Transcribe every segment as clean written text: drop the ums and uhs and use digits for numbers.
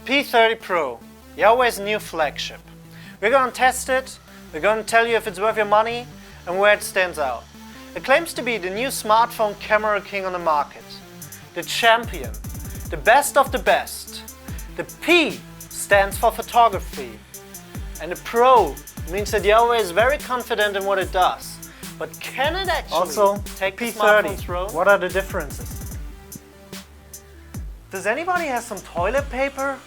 P30 Pro, Huawei's new flagship. We're going to test it, we're going to tell you if it's worth your money and where it stands out. It claims to be the new smartphone camera king on the market, the champion, the best of the best. The P stands for photography, and the Pro means that Huawei is very confident in what it does. But can it actually also take the P30? smartphone's role? What are the differences? Does anybody have some toilet paper?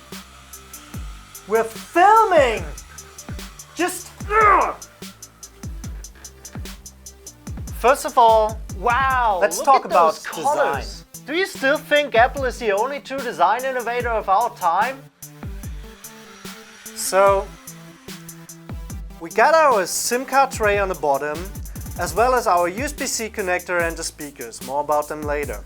We're filming! Just... First of all, wow! Let's look talk at about those design. colors. Do you still think Apple is the only true design innovator of our time? So, we got our SIM card tray on the bottom, as well as our USB-C connector and the speakers. More about them later.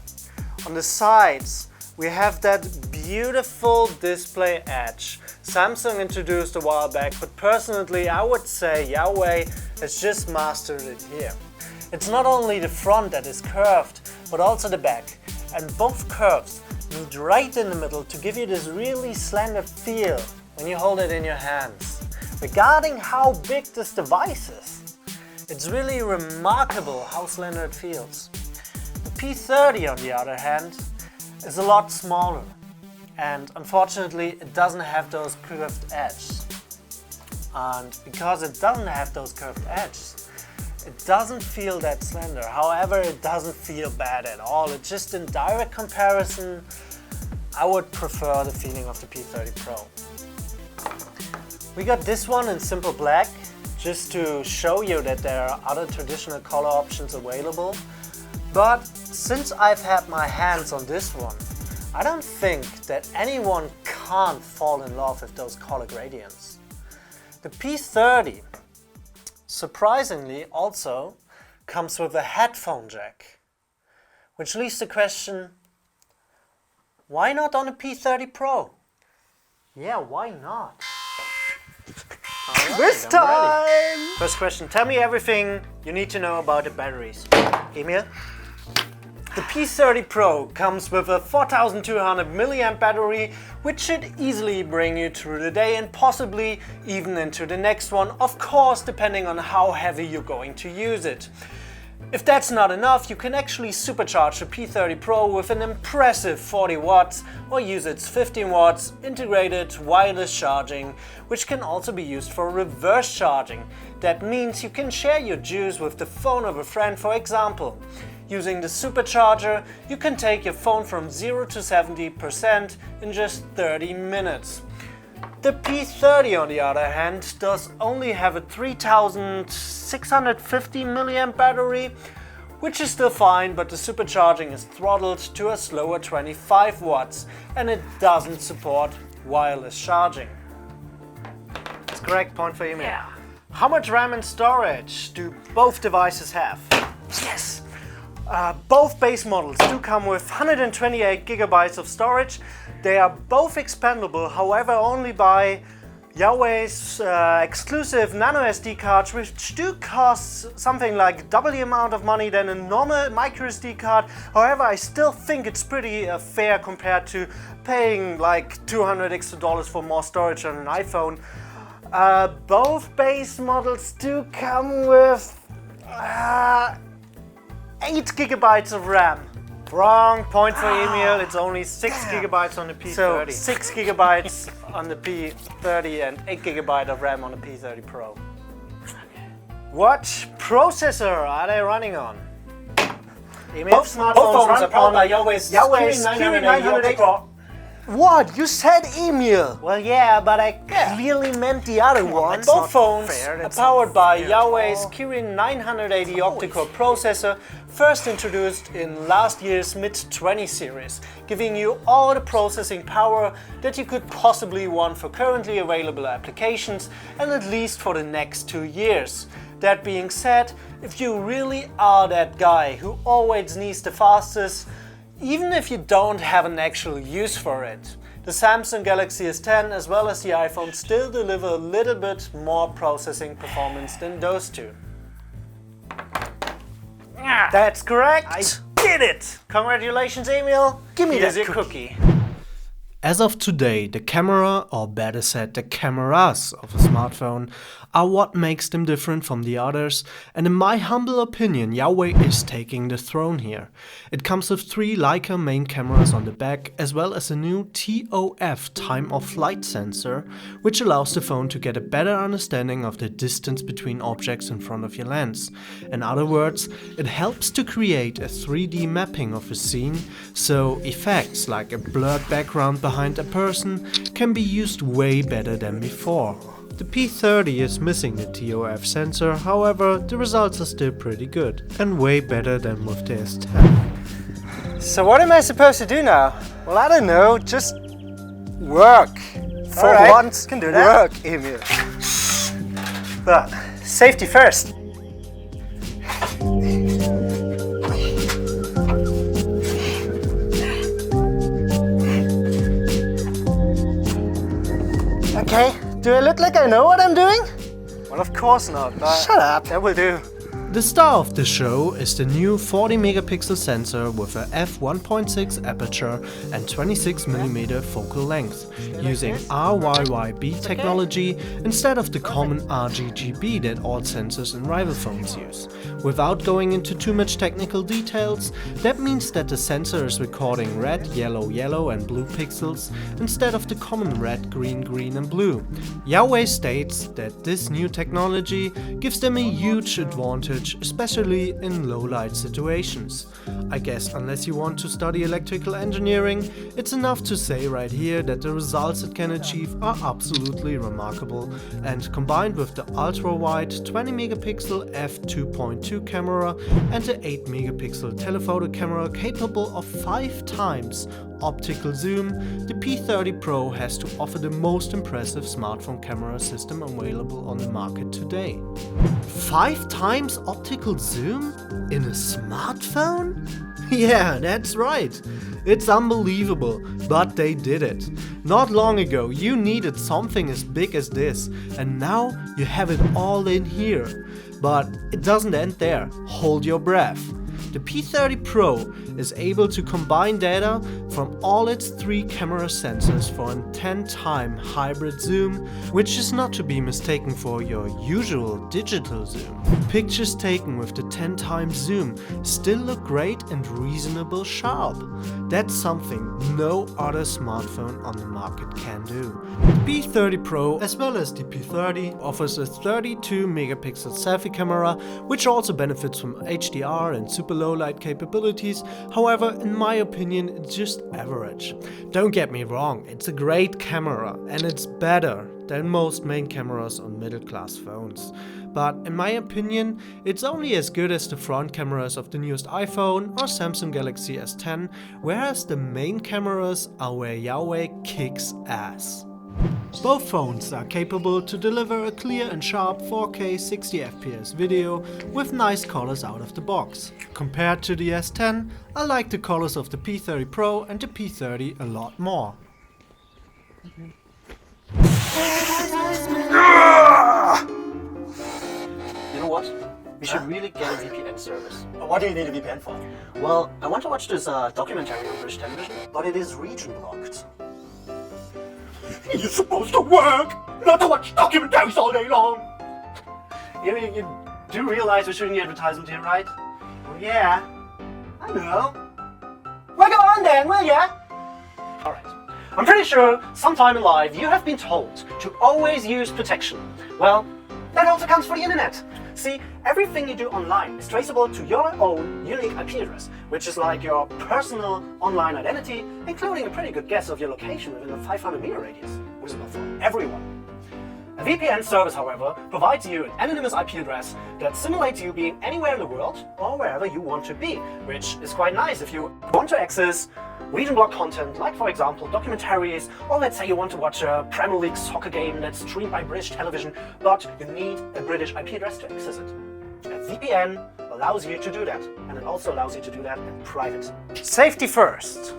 On the sides, we have that beautiful display edge Samsung introduced a while back, but personally I would say Huawei has just mastered it here. It's not only the front that is curved, but also the back. And both curves meet right in the middle to give you this really slender feel when you hold it in your hands. Regarding how big this device is, it's really remarkable how slender it feels. The P30 on the other hand is a lot smaller, and unfortunately it doesn't have those curved edges. And because it doesn't have those curved edges, it doesn't feel that slender. However, it doesn't feel bad at all. It's just in direct comparison, I would prefer the feeling of the P30 Pro. We got this one in simple black, just to show you that there are other traditional color options available. But since I've had my hands on this one, I don't think that anyone can't fall in love with those color gradients. The P30 surprisingly also comes with a headphone jack, which leaves the question, why not on a P30 Pro? Yeah, why not? Right, This time! First question, tell me everything you need to know about the batteries. Emil? The P30 Pro comes with a 4200 mAh battery, which should easily bring you through the day and possibly even into the next one, of course depending on how heavy you're going to use it. If that's not enough, you can actually supercharge the P30 Pro with an impressive 40 watts or use its 15 watts integrated wireless charging, which can also be used for reverse charging. That means you can share your juice with the phone of a friend, for example. Using the supercharger, you can take your phone from 0 to 70% in just 30 minutes. The P30 on the other hand does only have a 3650 mAh battery, which is still fine, but the supercharging is throttled to a slower 25 watts and it doesn't support wireless charging. That's a correct point for Emil. Yeah. How much RAM and storage do both devices have? Yes! Both base models do come with 128 gigabytes of storage. They are both expandable, however only by Huawei's exclusive nano SD cards, which do cost something like double the amount of money than a normal micro SD card. However, I still think it's pretty fair compared to paying like $200 extra for more storage on an iPhone. Both base models do come with 8 gigabytes of RAM. Wrong point for Emil, it's only 6 gigabytes on the P30. So 6 gigabytes on the P30 and 8 gigabytes of RAM on the P30 Pro. What processor are they running on? Emil? Both smartphones are powered by Huawei's Kirin980 Pro. What? You said Emil! Well, yeah, but I clearly meant the other one. Both phones are powered by Huawei's Kirin980 octa-core processor, first introduced in last year's Mid-20 series, giving you all the processing power that you could possibly want for currently available applications and at least for the next 2 years. That being said, if you really are that guy who always needs the fastest, even if you don't have an actual use for it, the Samsung Galaxy S10 as well as the iPhone still deliver a little bit more processing performance than those two. That's correct! I did it! Congratulations, Emil! Give me that cookie! As of today, the camera, or better said, the cameras of a smartphone, are what makes them different from the others, and in my humble opinion, Huawei is taking the throne here. It comes with 3 Leica main cameras on the back, as well as a new TOF time of flight sensor, which allows the phone to get a better understanding of the distance between objects in front of your lens. In other words, it helps to create a 3D mapping of a scene, so effects like a blurred background behind a person can be used way better than before. The P30 is missing the TOF sensor, however the results are still pretty good and way better than with the S10. So what am I supposed to do now? Well, I don't know, just work. For once, can do that. Work, Emil. But safety first. Okay, do I look like I know what I'm doing? Well, of course not, but Shut up. that will do. The star of the show is the new 40 megapixel sensor with a f1.6 aperture and 26mm focal length, using RYYB technology instead of the common RGGB that all sensors in rival phones use. Without going into too much technical details, that means that the sensor is recording red, yellow, yellow and blue pixels instead of the common red, green, green and blue. Huawei states that this new technology gives them a huge advantage, especially in low light situations. I guess unless you want to study electrical engineering, it's enough to say right here that the results it can achieve are absolutely remarkable, and combined with the ultra-wide 20 megapixel f2.2 camera and the 8 megapixel telephoto camera capable of 5 times optical zoom, the P30 Pro has to offer the most impressive smartphone camera system available on the market today. 5 times optical zoom? In a smartphone? Yeah, that's right. It's unbelievable, but they did it. Not long ago you needed something as big as this, and now you have it all in here. But it doesn't end there. Hold your breath. The P30 Pro is able to combine data from all its 3 camera sensors for a 10-time hybrid zoom, which is not to be mistaken for your usual digital zoom. Pictures taken with the 10-time zoom still look great and reasonably sharp. That's something no other smartphone on the market can do. The P30 Pro, as well as the P30, offers a 32 megapixel selfie camera, which also benefits from HDR and super low light capabilities. However, in my opinion, it's just average. Don't get me wrong, it's a great camera and it's better than most main cameras on middle-class phones. But in my opinion, it's only as good as the front cameras of the newest iPhone or Samsung Galaxy S10, whereas the main cameras are where Huawei kicks ass. Both phones are capable to deliver a clear and sharp 4K 60fps video with nice colors out of the box. Compared to the S10, I like the colors of the P30 Pro and the P30 a lot more. You know what? We should really get a VPN service. What do you need a VPN for? Well, I want to watch this documentary on British television. But it is region blocked. You're supposed to work, not to watch documentaries all day long. You do realize we're shooting the advertisement here, right? Well, yeah. I know. Well, go on then, will ya? Alright. I'm pretty sure sometime in life you have been told to always use protection. Well, that also counts for the internet. See, everything you do online is traceable to your own unique IP address, which is like your personal online identity, including a pretty good guess of your location within a 500-meter radius, visible for everyone. A VPN service, however, provides you an anonymous IP address that simulates you being anywhere in the world or wherever you want to be, which is quite nice if you want to access region block content, like for example documentaries, or let's say you want to watch a Premier League soccer game that's streamed by British television, but you need a British IP address to access it. A VPN allows you to do that, and it also allows you to do that in private. Safety first.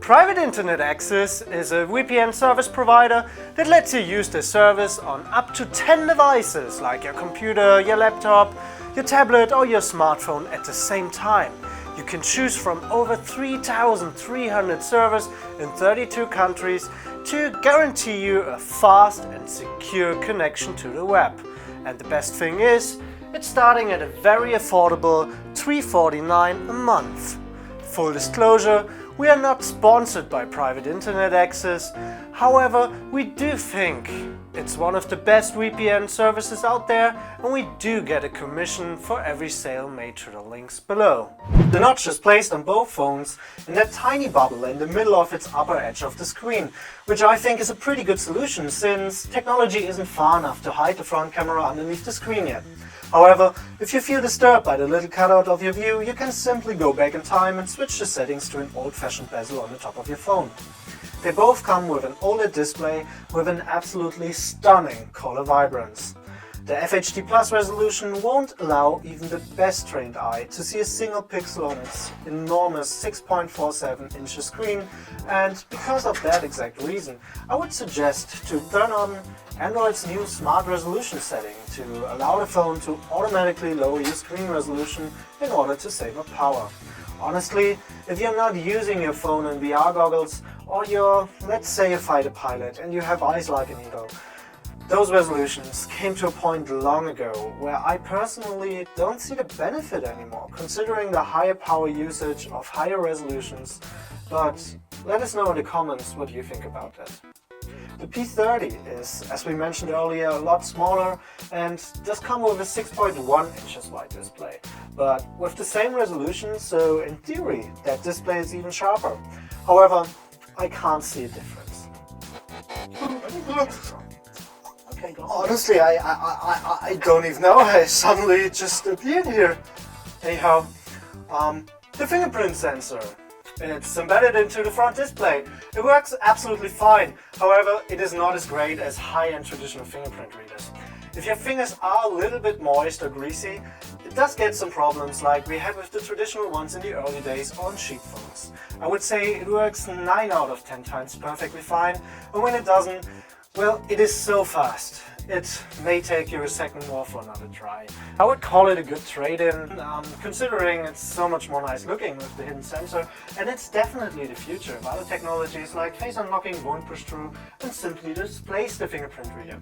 Private Internet Acces is a VPN service provider that lets you use the service on up to 10 devices like your computer, your laptop, your tablet or your smartphone at the same time. You can choose from over 3,300 servers in 32 countries to guarantee you a fast and secure connection to the web. And the best thing is, it's starting at a very affordable $349 a month. Full disclosure, we are not sponsored by Private Internet Acces. However, we do think it's one of the best VPN services out there, and we do get a commission for every sale made through the links below. The notch is placed on both phones in that tiny bubble in the middle of its upper edge of the screen, which I think is a pretty good solution since technology isn't far enough to hide the front camera underneath the screen yet. However, if you feel disturbed by the little cutout of your view, you can simply go back in time and switch the settings to an old-fashioned bezel on the top of your phone. They both come with an OLED display with an absolutely stunning color vibrance. The FHD Plus resolution won't allow even the best trained eye to see a single pixel on its enormous 6.47 inch screen, and because of that exact reason, I would suggest to turn on Android's new Smart Resolution setting to allow the phone to automatically lower your screen resolution in order to save up power. Honestly, if you're not using your phone in VR goggles, or you're, let's say, a fighter pilot and you have eyes like an eagle, those resolutions came to a point long ago where I personally don't see the benefit anymore, considering the higher power usage of higher resolutions. But let us know in the comments what you think about that. The P30 is, as we mentioned earlier, a lot smaller and does come with a 6.1 inches wide display, but with the same resolution, so in theory that display is even sharper. However, I can't see a difference. Okay, go on. Honestly, I don't even know. I suddenly just appeared here. Anyhow, the fingerprint sensor. It's embedded into the front display. It works absolutely fine. However, it is not as great as high-end traditional fingerprint readers. If your fingers are a little bit moist or greasy, it does get some problems like we had with the traditional ones in the early days on cheap phones. I would say it works 9 out of 10 times perfectly fine, and when it doesn't, well, it is so fast. It may take you a second more for another try. I would call it a good trade-in, considering it's so much more nice looking with the hidden sensor, and it's definitely the future of other technologies like face unlocking won't push through and simply displace the fingerprint reader.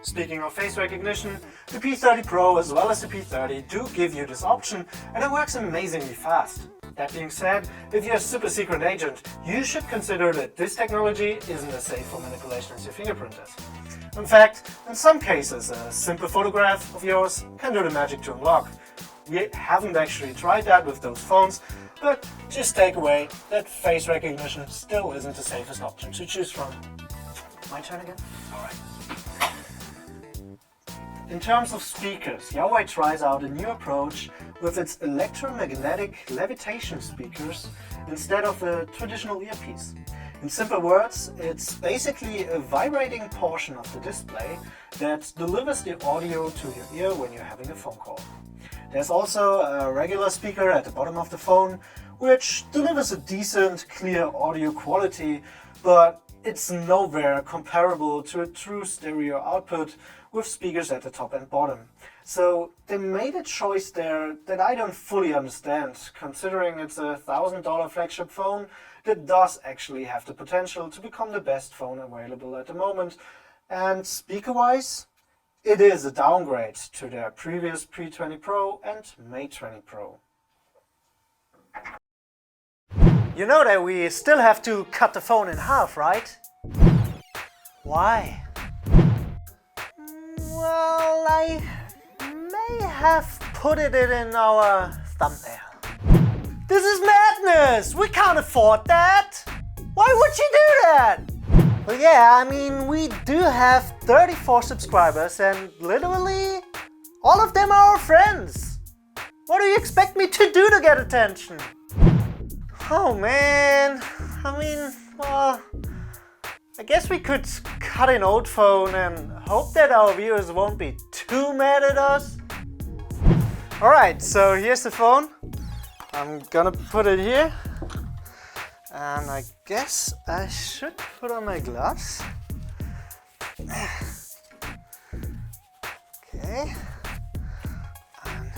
Speaking of face recognition, the P30 Pro as well as the P30 do give you this option, and it works amazingly fast. That being said, if you're a super secret agent, you should consider that this technology isn't as safe for manipulation as your fingerprint is. In fact, in some cases, a simple photograph of yours can do the magic to unlock. We haven't actually tried that with those phones, but just take away that face recognition still isn't the safest option to choose from. My turn again? Alright. In terms of speakers, Huawei tries out a new approach with its electromagnetic levitation speakers instead of a traditional earpiece. In simple words, it's basically a vibrating portion of the display that delivers the audio to your ear when you're having a phone call. There's also a regular speaker at the bottom of the phone, which delivers a decent, clear audio quality, but it's nowhere comparable to a true stereo output with speakers at the top and bottom. So they made a choice there that I don't fully understand, considering it's a $1,000 flagship phone that does actually have the potential to become the best phone available at the moment. And speaker-wise, it is a downgrade to their previous P30 Pro and Mate 20 Pro. You know that we still have to cut the phone in half, right? Why? Well, I may have put it in our thumbnail. This is madness! We can't afford that! Why would you do that? Well, yeah, I mean, we do have 34 subscribers and literally all of them are our friends. What do you expect me to do to get attention? Oh man, I mean, well, I guess we could cut an old phone and hope that our viewers won't be too mad at us. Alright, so here's the phone. I'm gonna put it here. And I guess I should put on my gloves. Okay. And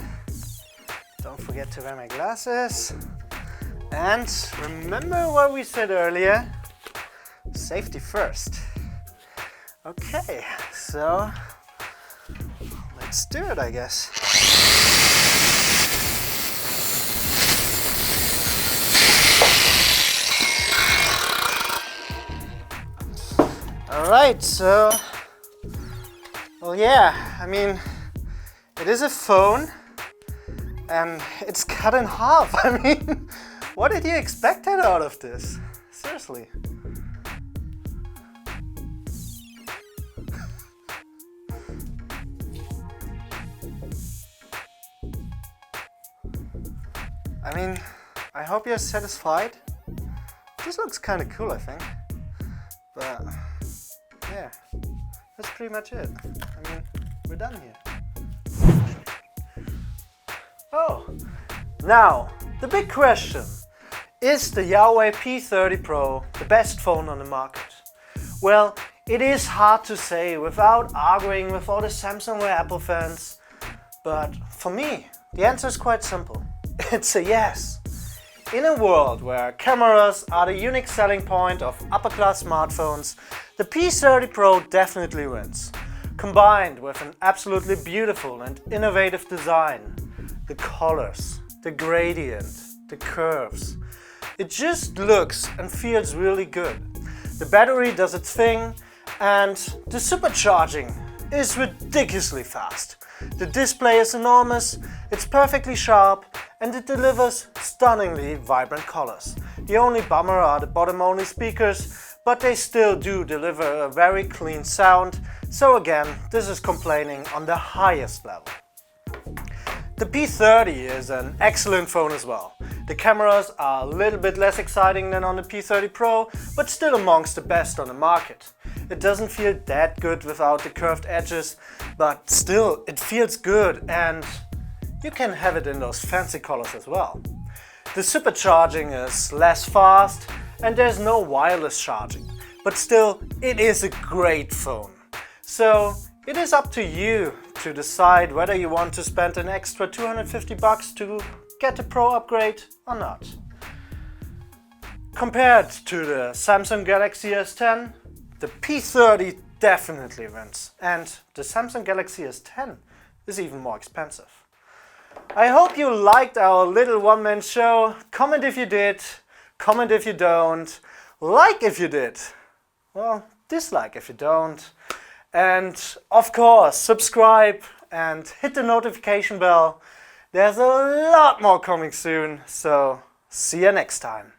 don't forget to wear my glasses. And remember what we said earlier, safety first. Okay, so let's do it, I guess. Alright, so, well, yeah, I mean, it is a phone and it's cut in half. I mean, what did you expect out of this? Seriously. I mean, I hope you're satisfied. This looks kind of cool, I think. But yeah, that's pretty much it. I mean, we're done here. Oh, now the big question. Is the Huawei P30 Pro the best phone on the market? Well, it is hard to say without arguing with all the Samsung or Apple fans. But for me, the answer is quite simple. It's a yes. In a world where cameras are the unique selling point of upper-class smartphones, the P30 Pro definitely wins. Combined with an absolutely beautiful and innovative design, the colors, the gradient, the curves. It just looks and feels really good. The battery does its thing and the supercharging is ridiculously fast. The display is enormous, it's perfectly sharp and it delivers stunningly vibrant colors. The only bummer are the bottom-only speakers, but they still do deliver a very clean sound, so again, this is complaining on the highest level. The P30 is an excellent phone as well. The cameras are a little bit less exciting than on the P30 Pro, but still amongst the best on the market. It doesn't feel that good without the curved edges, but still it feels good and you can have it in those fancy colors as well. The supercharging is less fast and there's no wireless charging, but still it is a great phone. So it is up to you to decide whether you want to spend an extra $250 to get a Pro upgrade or not. Compared to the Samsung Galaxy S10, the P30 definitely wins, and the Samsung Galaxy S10 is even more expensive. I hope you liked our little one-man show. Comment if you did, comment if you don't, like if you did, well, dislike if you don't, and of course subscribe and hit the notification bell. There's a lot more coming soon, so see you next time.